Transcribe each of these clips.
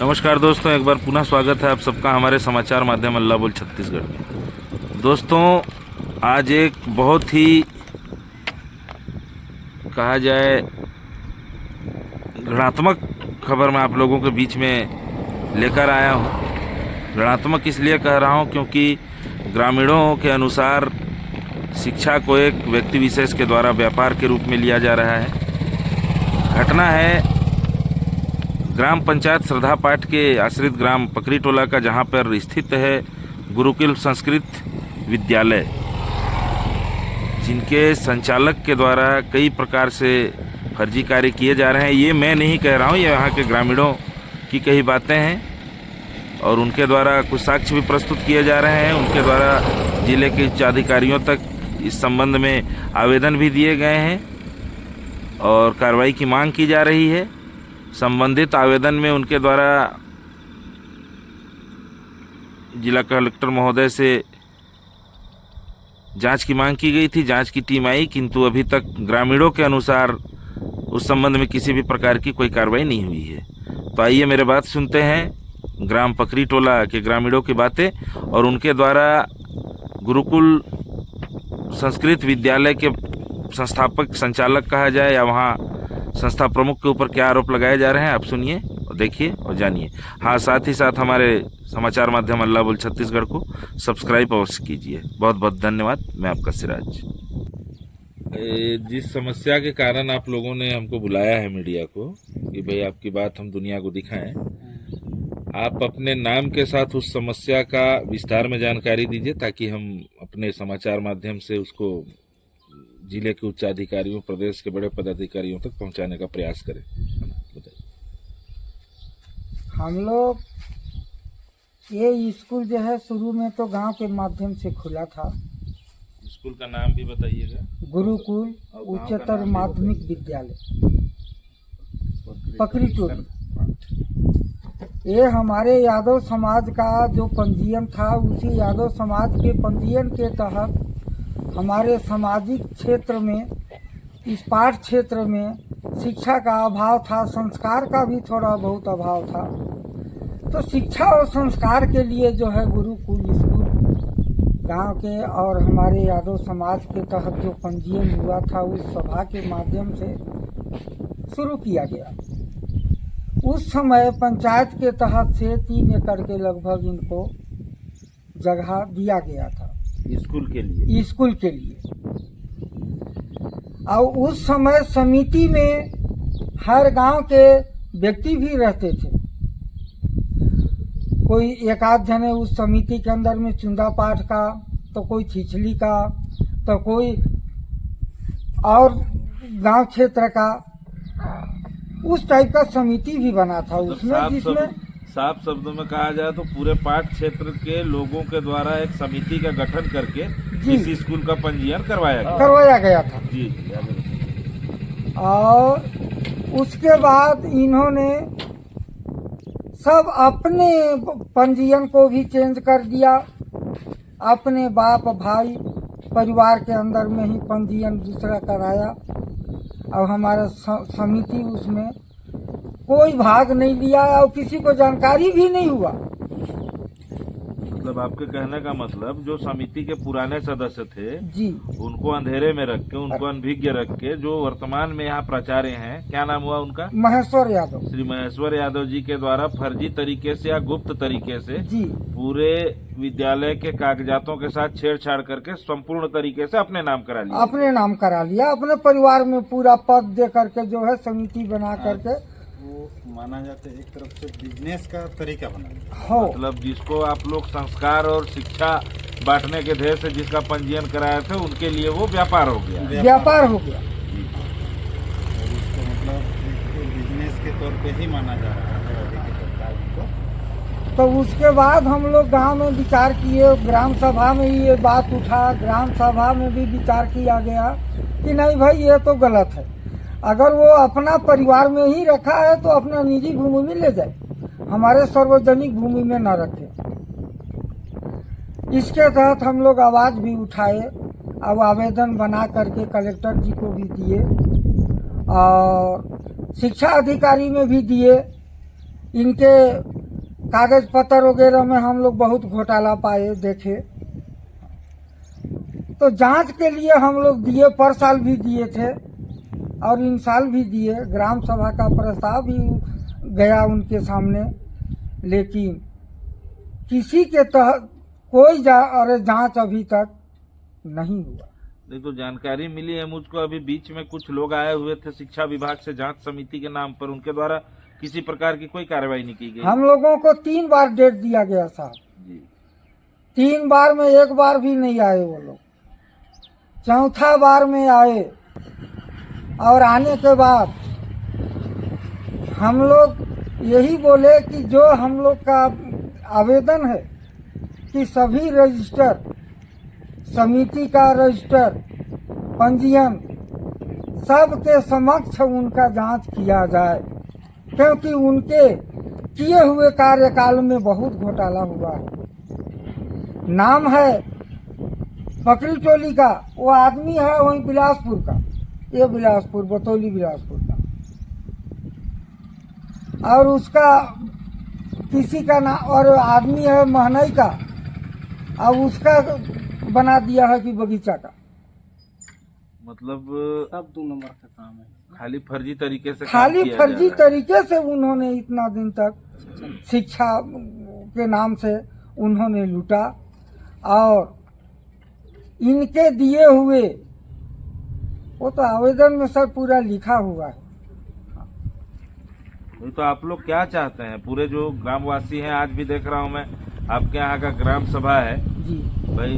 नमस्कार दोस्तों, एक बार पुनः स्वागत है आप सबका हमारे समाचार माध्यम अल्लाह बोल छत्तीसगढ़ में। दोस्तों, आज एक बहुत ही कहा जाए ऋणात्मक खबर मैं आप लोगों के बीच में लेकर आया हूँ। ऋणात्मक इसलिए कह रहा हूँ क्योंकि ग्रामीणों के अनुसार शिक्षा को एक व्यक्ति विशेष के द्वारा व्यापार के रूप में लिया जा रहा है। घटना है ग्राम पंचायत श्रद्धा पाठ के आश्रित ग्राम पकरी टोला का, जहां पर स्थित है गुरुकुल संस्कृत विद्यालय, जिनके संचालक के द्वारा कई प्रकार से फर्जी कार्य किए जा रहे हैं। ये मैं नहीं कह रहा हूं, ये यहाँ के ग्रामीणों की कई बातें हैं और उनके द्वारा कुछ साक्ष्य भी प्रस्तुत किए जा रहे हैं। उनके द्वारा जिले के उच्चाधिकारियों तक इस संबंध में आवेदन भी दिए गए हैं और कार्रवाई की मांग की जा रही है। संबंधित आवेदन में उनके द्वारा जिला कलेक्टर महोदय से जांच की मांग की गई थी। जांच की टीम आई, किंतु अभी तक ग्रामीणों के अनुसार उस संबंध में किसी भी प्रकार की कोई कार्रवाई नहीं हुई है। तो आइए मेरे बात सुनते हैं ग्राम पकरी टोला के ग्रामीणों की बातें और उनके द्वारा गुरुकुल संस्कृत विद्यालय के संस्थापक, संचालक कहा जाए या वहाँ संस्था प्रमुख के ऊपर क्या आरोप लगाए जा रहे हैं। आप सुनिए और देखिए और जानिए। हाँ, साथ ही साथ हमारे समाचार माध्यम अल्लाह बोल छत्तीसगढ़ को सब्सक्राइब अवश्य कीजिए। बहुत बहुत धन्यवाद। मैं आपका सिराज। जिस समस्या के कारण आप लोगों ने हमको बुलाया है मीडिया को कि भाई आपकी बात हम दुनिया को दिखाएं, आप अपने नाम के साथ उस समस्या का विस्तार में जानकारी दीजिए ताकि हम अपने समाचार माध्यम से उसको जिले के उच्च अधिकारियों, प्रदेश के बड़े पदाधिकारियों तक पहुंचाने का प्रयास करें। हम लोग ये स्कूल जो है शुरू में तो गांव के माध्यम से खुला था। स्कूल का नाम भी बताइएगा। गुरुकुल उच्चतर माध्यमिक विद्यालय पकरी टोली। ये हमारे यादव समाज का जो पंजीयन था, उसी यादव समाज के पंजीयन के तहत हमारे सामाजिक क्षेत्र में, इस पाठ क्षेत्र में शिक्षा का अभाव था, संस्कार का भी थोड़ा बहुत अभाव था। तो शिक्षा और संस्कार के लिए जो है गुरुकुल स्कूल गांव के और हमारे यादव समाज के तहत जो पंजीयन हुआ था, उस सभा के माध्यम से शुरू किया गया। उस समय पंचायत के तहत से 3 एकड़ के लगभग इनको जगह दिया गया था स्कूल के लिए। और उस समय समिति में हर गांव के व्यक्ति भी रहते थे। कोई एक आध जने उस समिति के अंदर में चुंदा पाठ का, तो कोई छिछली का, तो कोई और गांव क्षेत्र का, उस टाइप का समिति भी बना था उसमें, जिसमें साफ शब्दों में कहा जाए तो पूरे पाठ क्षेत्र के लोगों के द्वारा एक समिति का गठन करके इस स्कूल का पंजीयन करवाया गया था। जी। और उसके बाद इन्होंने सब अपने पंजीयन को भी चेंज कर दिया। अपने बाप भाई परिवार के अंदर में ही पंजीयन दूसरा कराया और हमारा समिति उसमें कोई भाग नहीं लिया और किसी को जानकारी भी नहीं हुआ। मतलब आपके कहने का मतलब जो समिति के पुराने सदस्य थे जी, उनको अंधेरे में रख के, उनको अनभिज्ञ रख के, जो वर्तमान में यहाँ प्राचार्य हैं, क्या नाम हुआ उनका? महेश्वर यादव। श्री महेश्वर यादव जी के द्वारा फर्जी तरीके से या गुप्त तरीके से जी पूरे विद्यालय के कागजातों के साथ छेड़छाड़ करके संपूर्ण तरीके से अपने नाम करा लिया। अपने परिवार में पूरा पद दे करके जो है समिति बना करके वो माना जाता है एक तरफ से बिजनेस का तरीका बना हो। मतलब जिसको आप लोग संस्कार और शिक्षा बांटने के ध्येय से जिसका पंजीयन कराए थे, उनके लिए वो व्यापार हो गया। और इसको मतलब एक बिजनेस के तौर पे ही माना जा रहा है अभी के सरकार को। तो उसके बाद हम लोग गांव में विचार किए, ग्राम सभा में ये बात उठा, ग्राम सभा में भी विचार किया गया कि नहीं भाई ये तो गलत है। अगर वो अपना परिवार में ही रखा है तो अपना निजी भूमि में ले जाए, हमारे सार्वजनिक भूमि में न रखे। इसके तहत हम लोग आवाज भी उठाए, अब आवेदन बना करके कलेक्टर जी को भी दिए और शिक्षा अधिकारी में भी दिए इनके कागज पत्र वगैरह में हम लोग बहुत घोटाला पाए देखे। तो जांच के लिए हम लोग दिए, पर साल भी दिए थे और इन साल भी दिए। ग्राम सभा का प्रस्ताव भी गया उनके सामने, लेकिन किसी के तहत कोई जांच अभी तक नहीं हुआ। नहीं तो जानकारी मिली है मुझको, अभी बीच में कुछ लोग आए हुए थे शिक्षा विभाग से जांच समिति के नाम पर, उनके द्वारा किसी प्रकार की कोई कार्रवाई नहीं की गई। हम लोगों को 3 बार डेट दिया गया साहब जी। 3 बार में 1 बार भी नहीं आए वो लोग। चौथा बार में आए और आने के बाद हम लोग यही बोले कि जो हम लोग का आवेदन है कि सभी रजिस्टर, समिति का रजिस्टर, पंजीयन सबके समक्ष उनका जांच किया जाए, क्योंकि उनके किए हुए कार्यकाल में बहुत घोटाला हुआ है। नाम है पकड़ी टोली का, वो आदमी है वहीं बिलासपुर का, ये बिलासपुर, बतौली बिलासपुर का, और उसका किसी का नाम, और आदमी है महनई का, और उसका बना दिया है कि बगीचा का। मतलब सब 2 नंबर का काम है, खाली फर्जी तरीके से खाली काम किया जा फर्जी रहा है। तरीके से उन्होंने इतना दिन तक शिक्षा के नाम से उन्होंने लूटा, और इनके दिए हुए, वो तो आवेदन में सर पूरा लिखा हुआ है। तो आप लोग क्या चाहते हैं? पूरे जो ग्रामवासी हैं, आज भी देख रहा हूं मैं आपके यहाँ का ग्राम सभा है जी भाई,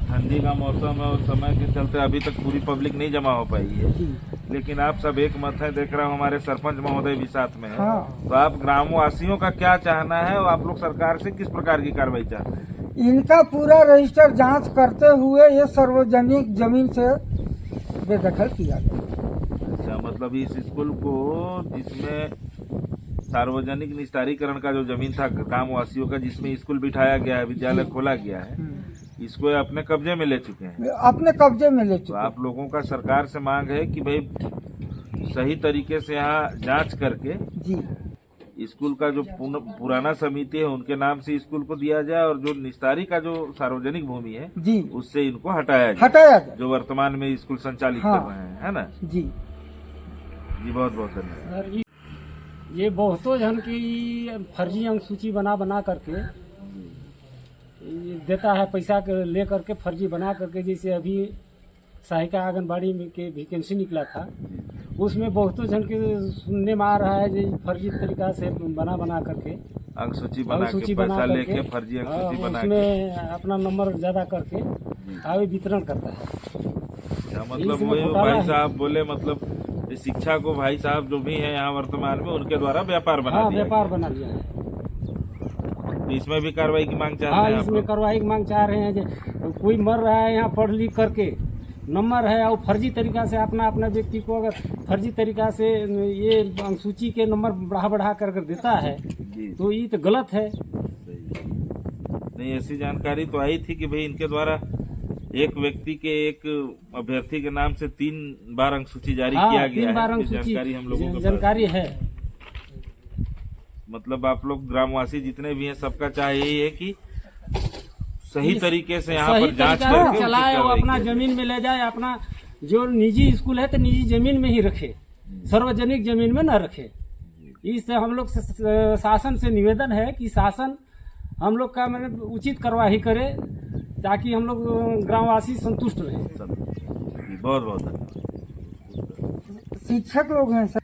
ठंडी का मौसम है और समय के चलते अभी तक पूरी पब्लिक नहीं जमा हो पाई है, जी। लेकिन आप सब एक मत है, देख रहा हूँ हमारे सरपंच महोदय भी साथ में है। हाँ। तो आप ग्रामवासियों का क्या चाहना है और आप लोग सरकार से किस प्रकार की कार्रवाई चाहते हैं? इनका पूरा रजिस्टर जांच करते हुए ये सार्वजनिक जमीन से बेदखल किया गया। अच्छा, मतलब इस स्कूल को, जिसमें सार्वजनिक निस्तारीकरण का जो जमीन था ग्रामवासियों का, जिसमें स्कूल बिठाया गया है, विद्यालय खोला गया है, इसको ये अपने कब्जे में ले चुके हैं। अपने कब्जे में ले तो चुके। आप लोगों का सरकार से मांग है कि भाई सही तरीके से यहाँ जांच करके जी स्कूल का जो पुराना समिति है उनके नाम से स्कूल को दिया जाए, और जो निस्तारी का जो सार्वजनिक भूमि है जी उससे इनको हटाया जाए, हटाया जाए। जो वर्तमान में स्कूल संचालित हाँ। कर रहे हैं, है ना जी जी। बहुत बहुत धन्यवाद। सर ये बहुतों जन की फर्जी अंक सूची बना करके ये देता है, पैसा ले करके फर्जी बना करके। जैसे अभी सहायिका आंगनबाड़ी में के वैकेंसी निकला था, उसमें बहुतों जन के सुनने में आ रहा है जो फर्जी तरीका से बना करके अंक सूची बना के पैसा लेके फर्जी अंक सूची बना के उसमें अपना नंबर ज्यादा करके आगे वितरण करता है। क्या मतलब इसमें वही घोटाला भाई है। साहब बोले, मतलब इस शिक्षा को भाई साहब जो भी है यहाँ वर्तमान में, उनके द्वारा व्यापार बना हाँ, दिया व्यापार बना दिया है। गया। इसमें भी कार्रवाई की मांग चाहते हाँ, हैं आप इसमें लोग? कार्रवाई की मांग चाह रहे हैं। जो कोई मर रहा है यहाँ पढ़ लिख करके, नंबर है और फर्जी तरीका से अपना व्यक्ति को अगर फर्जी तरीका से ये अनुसूची के नंबर बढ़ा कर देता है जी। तो ये तो गलत है। नहीं, ऐसी जानकारी तो आई थी कि भाई इनके द्वारा एक व्यक्ति के, एक अभ्यर्थी के नाम से 3 बार अंक सूची जारी हाँ, किया गया 3 बार है। अंक ये सूची जानकारी हम लोगों को जानकारी है। मतलब आप लोग ग्रामवासी जितने भी हैं, सबका चाहे यही है कि सही तरीके से यहाँ सही पर जांच तरीका से करके उचित चलाए और कार्रवाई अपना की जाए। जमीन में ले जाए। अपना जो निजी स्कूल है तो निजी जमीन में ही रखे, सार्वजनिक जमीन में न रखे। इससे हम लोग शासन से निवेदन है कि शासन हम लोग का मैंने उचित कार्यवाही करे, ताकि हम लोग ग्रामवासी संतुष्ट रहे। बहुत बहुत धन्यवाद। शिक्षक लोग हैं सर।